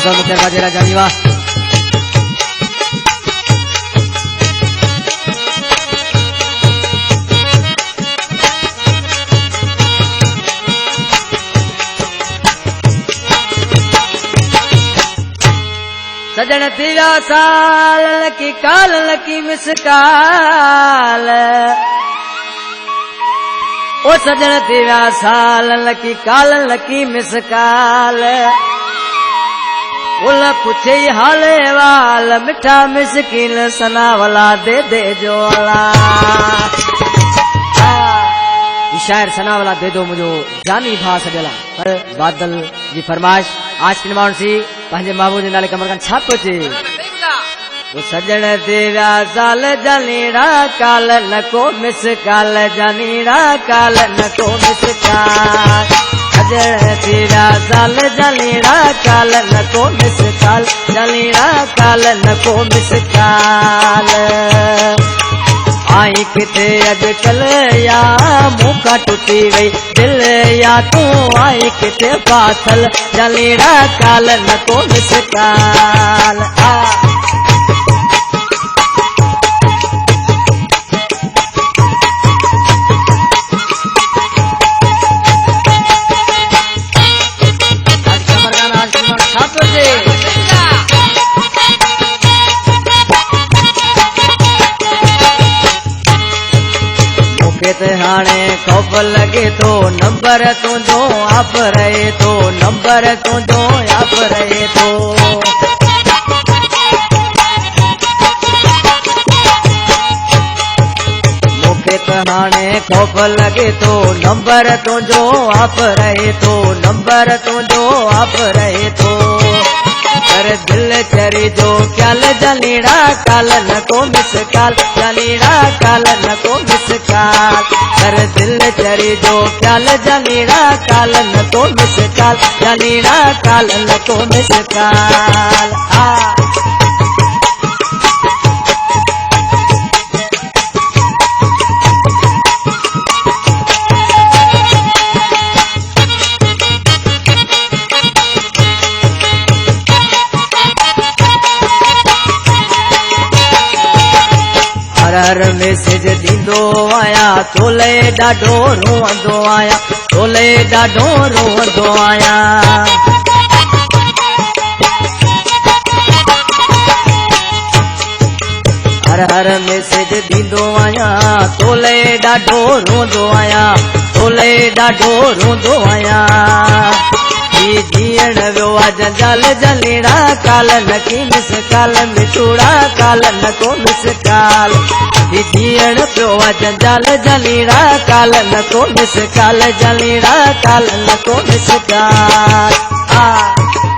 तो मुझे बाजेरा जानी वाह सजन तेरा साल लकी काल लकी मिसकाल ओ सजन तेरा साल लकी काल लकी मिसकाल उल पुछे हाले वाल मिठा मिसकिन सना वाला दे जो वाला शायर सना वाला दे दो मुझे जानी भा सजला पर बादल जी फरमाइश आज की माउंट सी पंहिंजे महबूब जे नाले कमर खान छा पियो चए वो सजण तेरा साल जानीड़ा काल नको मिस काल जानीड़ा काल नको मिस काल सजण तेरा साल जानीड़ा काल नको मिस काल जानीड़ा काल नको मिस काल आई किथे अजकल या मुखा टूटी वही दिल या तू आई किथे पाथल जलीड़ा काल नको मिस काल हाणे खौफ लगे तो नंबर तुझो आप रहे तो नंबर तुझो आप रहे तो मूंखे त हाणे खौफ लगे तो नंबर तुझो आप रहे तो नंबर तुझो आप रहे तो कर दिल चरी जो ख्याल जलीड़ा काल नको मिस काल जलीड़ा काल नको मिस काल कर दिल चरी जो ख्याल जलीड़ा काल नको मिस काल जलीड़ा काल नको मिस काल हर मैसेज दींदो आया तोले ॾाढो रोअंदो आया तोले ॾाढो रोअंदो आया हर मैसेज दींदो आया तोले ॾाढो रोंदो आया तोले ॾाढो रोंदो आया जीअण वियो आहे जंजाल जलीड़ा काल नकी मिस काल मिठूड़ा काल नको मिस काल जीअण पियो आहे जंजाल जलीड़ा काल नको मिस काल जलीड़ा काल नको मिस काल